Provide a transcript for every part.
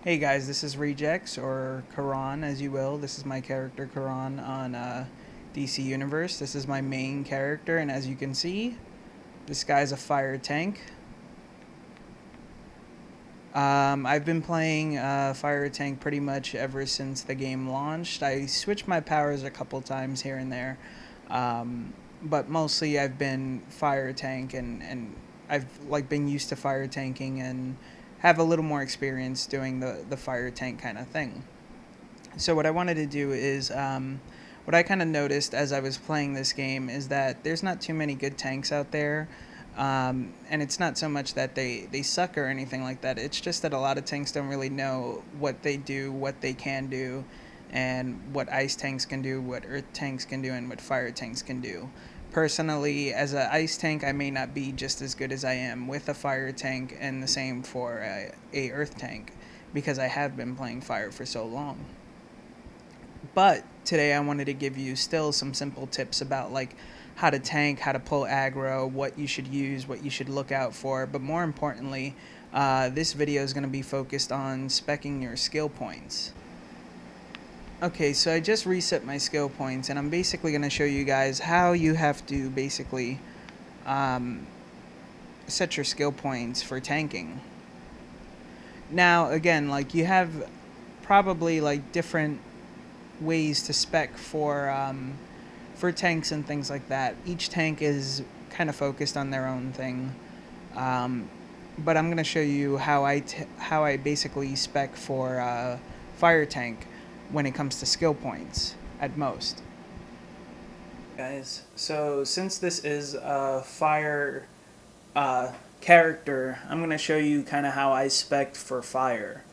Hey guys, this is Rejects, or Khiron as you will. This is my character Khiron on DC Universe. This is my main character, and as you can see, this guy's a fire tank. I've been playing fire tank pretty much ever since the game launched. I switched my powers a couple times here and there, but mostly I've been fire tank, and I've been used to fire tanking and have a little more experience doing the fire tank kind of thing. So what I wanted to do is what I kind of noticed as I was playing this game is that there's not too many good tanks out there. And it's not so much that they suck or anything like that. It's just that a lot of tanks don't really know what they do, what they can do, and what ice tanks can do, what earth tanks can do, and what fire tanks can do. Personally, as an ice tank, I may not be just as good as I am with a fire tank, and the same for a earth tank, because I have been playing fire for so long. But today I wanted to give you still some simple tips about how to tank, how to pull aggro, what you should use, what you should look out for. But more importantly, this video is going to be focused on speccing your skill points. Okay, so I just reset my skill points, and I'm basically going to show you guys how you have to basically set your skill points for tanking. Now, again, you have probably different ways to spec for tanks and things like that. Each tank is kind of focused on their own thing, but I'm going to show you how I basically spec for fire tank when it comes to skill points at most. Guys, so since this is a fire character, I'm going to show you kind of how I spec for fire.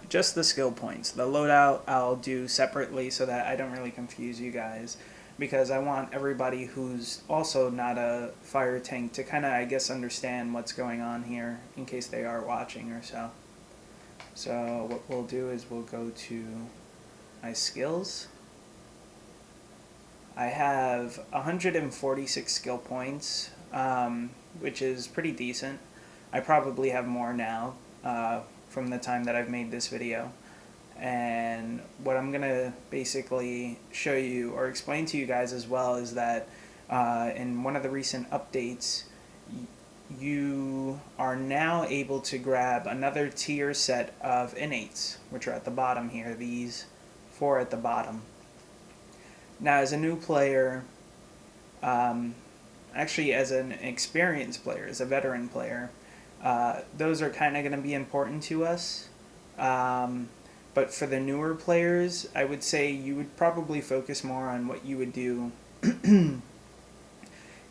Just the skill points. The loadout I'll do separately so that I don't really confuse you guys, because I want everybody who's also not a fire tank to kind of, I guess, understand what's going on here in case they are watching or so. So what we'll do is we'll go to my skills. I have 146 skill points, which is pretty decent. I probably have more now. From the time that I've made this video. And what I'm going to basically show you or explain to you guys as well is that in one of the recent updates, you are now able to grab another tier set of innates, which are at the bottom here, these 4 at the bottom. Now, as a new player, actually as an experienced player, as a veteran player, those are kind of going to be important to us. But for the newer players, I would say you would probably focus more on what you would do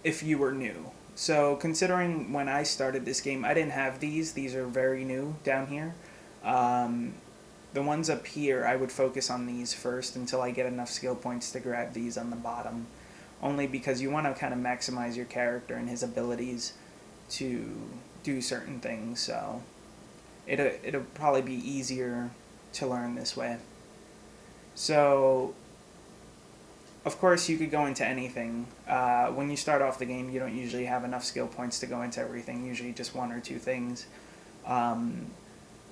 if you were new. So considering when I started this game, I didn't have these. These are very new down here. The ones up here, I would focus on these first until I get enough skill points to grab these on the bottom. Only because you want to kind of maximize your character and his abilities to do certain things, so it'll probably be easier to learn this way. So of course you could go into anything. When you start off the game, you don't usually have enough skill points to go into everything, usually just 1 or 2 things.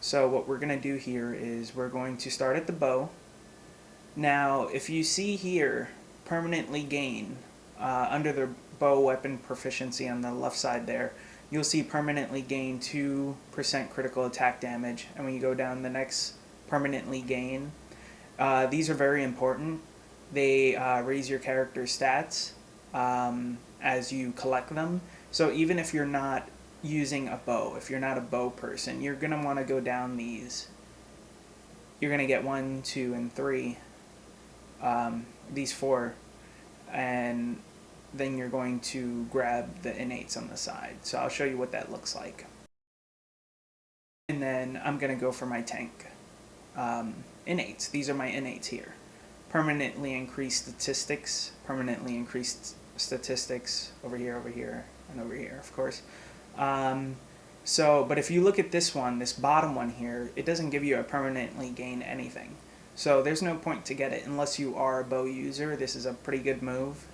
So what we're going to do here is we're going to start at the bow. Now if you see here, permanently gain, under the bow weapon proficiency on the left side there, you'll see permanently gain 2% critical attack damage, and when you go down the next permanently gain, these are very important. They raise your character's stats as you collect them. So even if you're not using a bow, if you're not a bow person, you're going to want to go down these. You're going to get 1, 2, and 3, these 4, and then you're going to grab the innates on the side. So I'll show you what that looks like. And then I'm going to go for my tank. Innates. These are my innates here. Permanently increased statistics. Permanently increased statistics over here, and over here, of course. But if you look at this one, this bottom one here, it doesn't give you a permanently gain anything. So there's no point to get it unless you are a bow user. This is a pretty good move.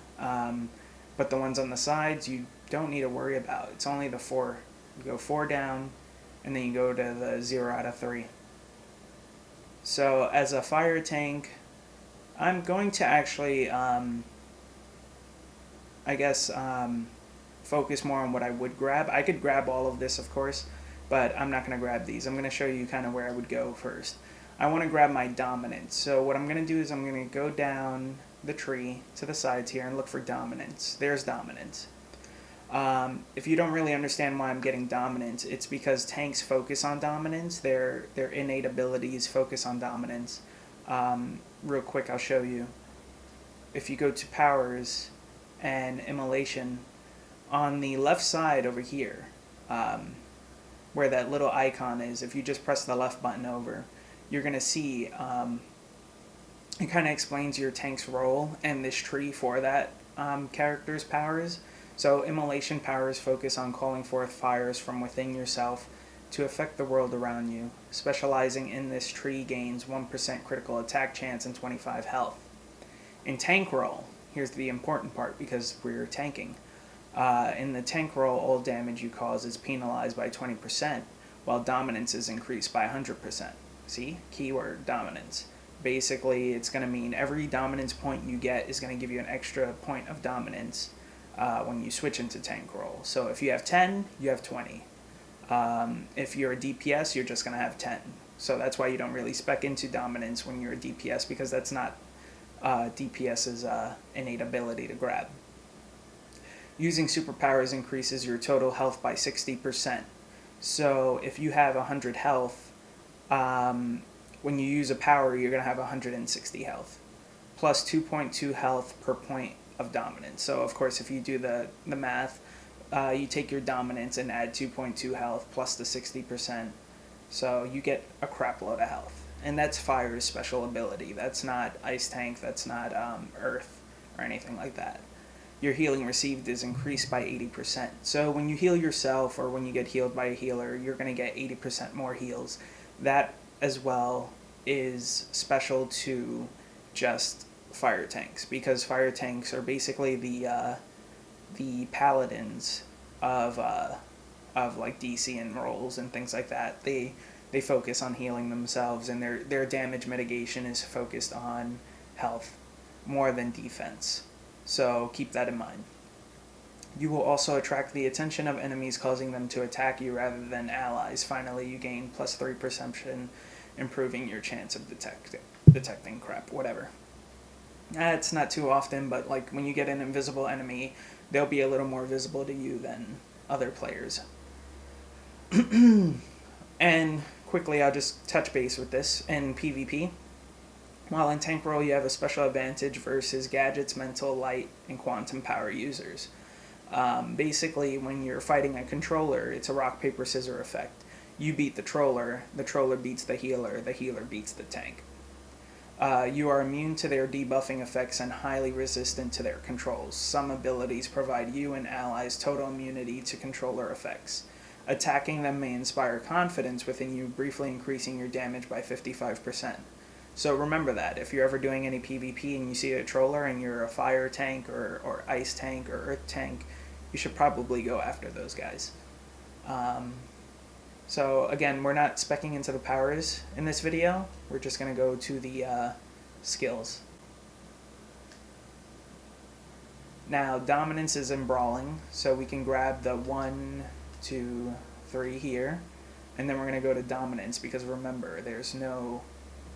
But the ones on the sides, you don't need to worry about. It's only the 4. You go 4 down, and then you go to the 0 out of 3. So as a fire tank, I'm going to actually, I guess, focus more on what I would grab. I could grab all of this, of course, but I'm not going to grab these. I'm going to show you kind of where I would go first. I want to grab my dominance. So what I'm going to do is I'm going to go down the tree to the sides here and look for dominance. There's dominance. If you don't really understand why I'm getting dominance, it's because tanks focus on dominance. Their innate abilities focus on dominance. Real quick, I'll show you. If you go to powers and immolation, on the left side over here, where that little icon is, if you just press the left button over, you're going to see it kind of explains your tank's role and this tree for that character's powers. So immolation powers focus on calling forth fires from within yourself to affect the world around you. Specializing in this tree gains 1% critical attack chance and 25 health. In tank role, here's the important part because we're tanking. In the tank role, all damage you cause is penalized by 20%, while dominance is increased by 100%. See? Keyword, dominance. Basically, it's going to mean every dominance point you get is going to give you an extra point of dominance when you switch into tank role. So if you have 10, you have 20. If you're a DPS, you're just going to have 10. So that's why you don't really spec into dominance when you're a DPS, because that's not DPS's innate ability to grab. Using superpowers increases your total health by 60%. So if you have 100 health, when you use a power, you're going to have 160 health, plus 2.2 health per point of dominance. So of course, if you do the math, you take your dominance and add 2.2 health plus the 60%, so you get a crap load of health. And that's Fire's special ability. That's not Ice Tank, that's not Earth or anything like that. Your healing received is increased by 80%. So when you heal yourself or when you get healed by a healer, you're going to get 80% more heals. That as well is special to just fire tanks, because fire tanks are basically the paladins of like DC and roles and things like that. They focus on healing themselves, and their damage mitigation is focused on health more than defense. So keep that in mind. You will also attract the attention of enemies, causing them to attack you rather than allies. Finally, you gain +3 perception, improving your chance of detecting crap, whatever. It's not too often, but like when you get an invisible enemy, they'll be a little more visible to you than other players. And quickly, I'll just touch base with this in PvP. While in tank role, you have a special advantage versus gadgets, mental, light, and quantum power users. Basically, when you're fighting a controller, it's a rock, paper, scissors effect. You beat the troller beats the healer beats the tank. You are immune to their debuffing effects and highly resistant to their controls. Some abilities provide you and allies total immunity to controller effects. Attacking them may inspire confidence within you, briefly increasing your damage by 55%. So remember that. If you're ever doing any PvP and you see a troller and you're a fire tank or ice tank or earth tank, you should probably go after those guys. So again, we're not speccing into the powers in this video. We're just going to go to the skills. Now, dominance is in brawling, so we can grab the 1, 2, 3 here, and then we're going to go to dominance, because remember, there's no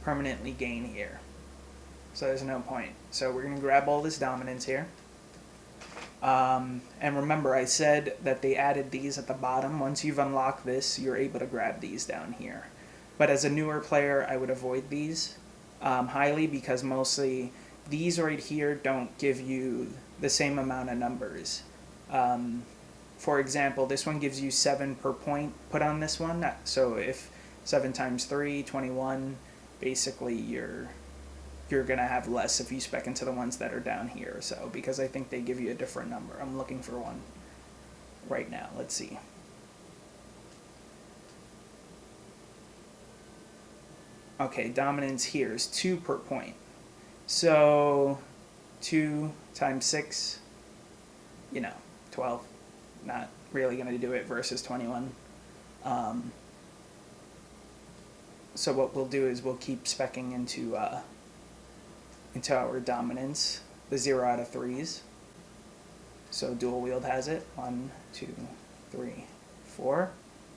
permanently gain here, so there's no point. So we're going to grab all this dominance here. And remember, I said that they added these at the bottom. Once you've unlocked this, you're able to grab these down here. But as a newer player, I would avoid these highly, because mostly these right here don't give you the same amount of numbers. For example, this one gives you 7 per point put on this one. So if 7 times 3, 21, basically you're going to have less if you spec into the ones that are down here or so, because I think they give you a different number. I'm looking for one right now. Let's see. Okay, dominance here is 2 per point. So 2 times 6, 12. Not really going to do it versus 21. So what we'll do is we'll keep speccing into our dominance, the 0 out of 3s. So dual wield has it. 1, 2, 3, 4.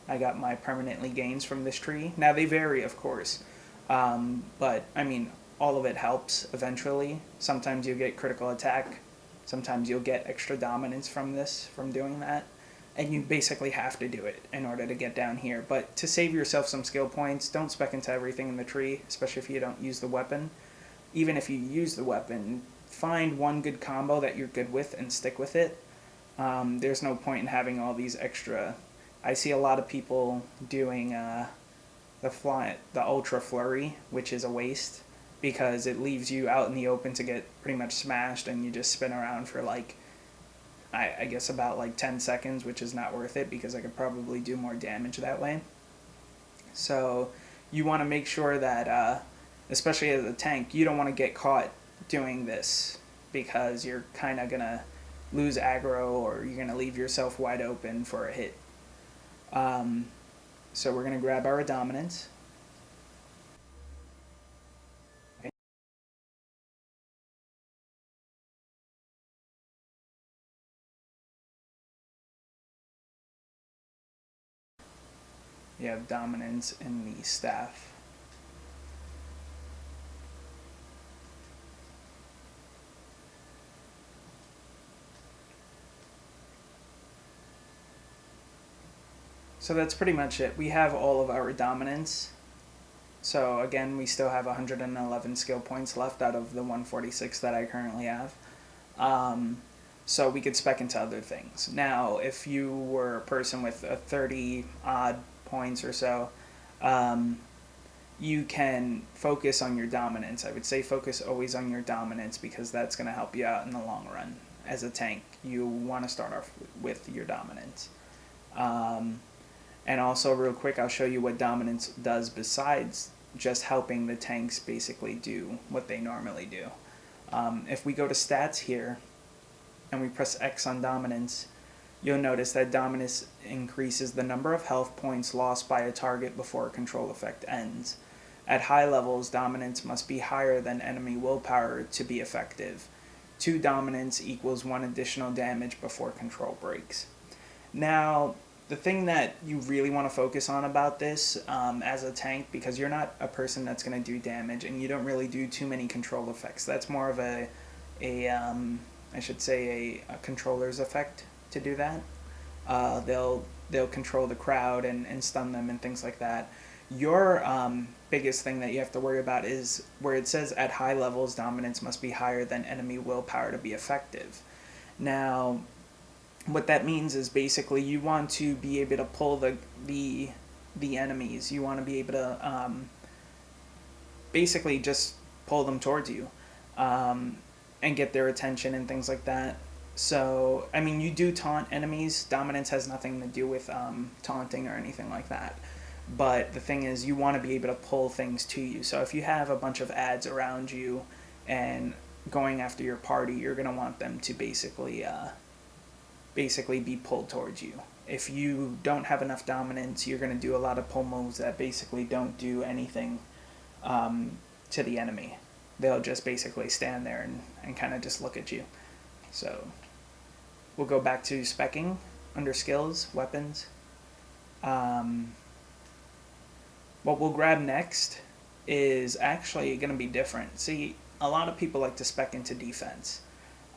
I got my permanently gains from this tree. Now they vary, of course, but I mean, all of it helps eventually. Sometimes you'll get critical attack. Sometimes you'll get extra dominance from doing that. And you basically have to do it in order to get down here. But to save yourself some skill points, don't spec into everything in the tree, especially if you don't use the weapon. Even if you use the weapon, find one good combo that you're good with and stick with it. There's no point in having all these extra. I see a lot of people doing the Ultra Flurry, which is a waste, because it leaves you out in the open to get pretty much smashed, and you just spin around for like, I guess about like 10 seconds, which is not worth it because I could probably do more damage that way. So you want to make sure that, especially as a tank, you don't want to get caught doing this because you're kind of going to lose aggro or you're going to leave yourself wide open for a hit. So we're going to grab our dominance. You have dominance in the staff. So that's pretty much it. We have all of our dominance. So again, we still have 111 skill points left out of the 146 that I currently have. So we could spec into other things. Now, if you were a person with a 30 odd points or so, you can focus on your dominance. I would say focus always on your dominance because that's going to help you out in the long run. As a tank, you want to start off with your dominance. And also, real quick, I'll show you what dominance does besides just helping the tanks basically do what they normally do. If we go to stats here and we press X on dominance, you'll notice that dominance increases the number of health points lost by a target before a control effect ends. At high levels, dominance must be higher than enemy willpower to be effective. 2 dominance equals 1 additional damage before control breaks. Now, the thing that you really want to focus on about this as a tank, because you're not a person that's going to do damage and you don't really do too many control effects. That's more of a controller's effect to do that. They'll control the crowd and stun them and things like that. Your biggest thing that you have to worry about is where it says at high levels dominance must be higher than enemy willpower to be effective. Now, what that means is basically you want to be able to pull the enemies. You want to be able to basically just pull them towards you and get their attention and things like that. So, I mean, you do taunt enemies. Dominance has nothing to do with taunting or anything like that. But the thing is, you want to be able to pull things to you. So if you have a bunch of ads around you and going after your party, you're going to want them to basically be pulled towards you. If you don't have enough dominance, you're going to do a lot of pull moves that basically don't do anything to the enemy. They'll just basically stand there and kind of just look at you. So we'll go back to speccing under skills, weapons. What we'll grab next is actually going to be different. See, a lot of people like to spec into defense.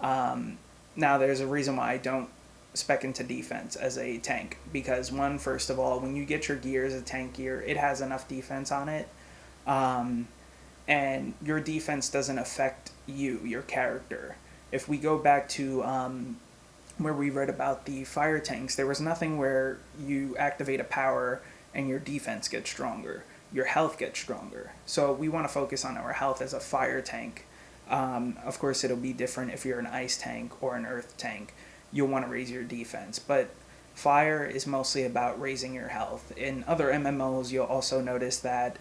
Now, there's a reason why I don't spec into defense as a tank. Because first of all, when you get your gear as a tank gear, it has enough defense on it. And your defense doesn't affect you, your character. If we go back to where we read about the fire tanks, there was nothing where you activate a power and your defense gets stronger. Your health gets stronger. So we want to focus on our health as a fire tank. Of course, it'll be different if you're an ice tank or an earth tank. You'll want to raise your defense. But fire is mostly about raising your health. In other MMOs, you'll also notice that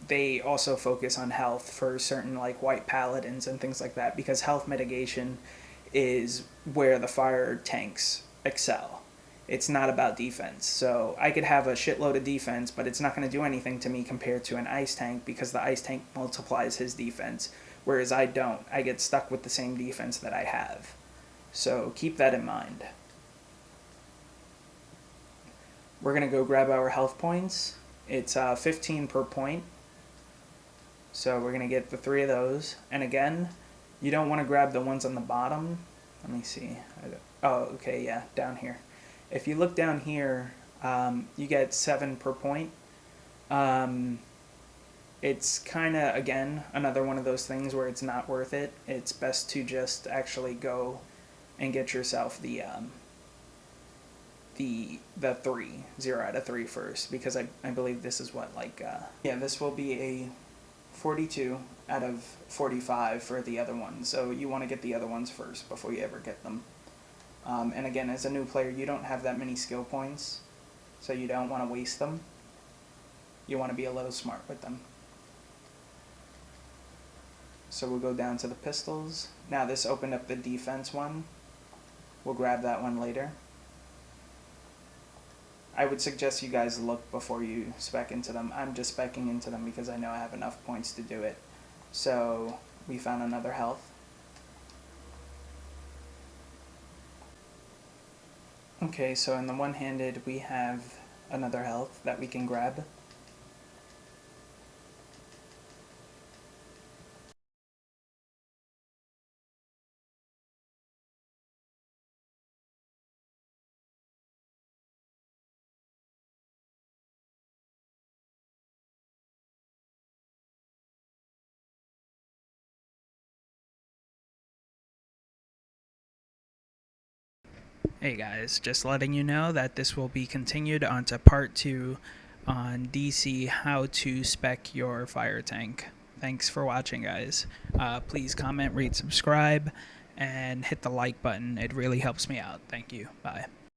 they also focus on health for certain like white paladins and things like that, because health mitigation is where the fire tanks excel. It's not about defense. So I could have a shitload of defense, but it's not going to do anything to me compared to an ice tank, because the ice tank multiplies his defense, whereas I don't. I get stuck with the same defense that I have. So keep that in mind. We're going to go grab our health points. It's 15 per point. So we're going to get the 3 of those. And again, you don't want to grab the ones on the bottom. Let me see. Oh, okay, yeah, down here. If you look down here, you get 7 per point. It's kind of, again, another one of those things where it's not worth it. It's best to just actually go and get yourself the 3, 0 out of 3 first, because I believe this is what, like, yeah, this will be a 42 out of 45 for the other ones, so you want to get the other ones first before you ever get them. And again, as a new player, you don't have that many skill points, so you don't want to waste them. You want to be a little smart with them. So we'll go down to the pistols. Now this opened up the defense one. We'll grab that one later. I would suggest you guys look before you spec into them. I'm just speccing into them because I know I have enough points to do it. So we found another health. Okay, so in the one-handed we have another health that we can grab. Hey guys, just letting you know that this will be continued onto part 2 on DC how to spec your fire tank. Thanks for watching, guys. Please comment, rate, subscribe, and hit the like button. It really helps me out. Thank you. Bye.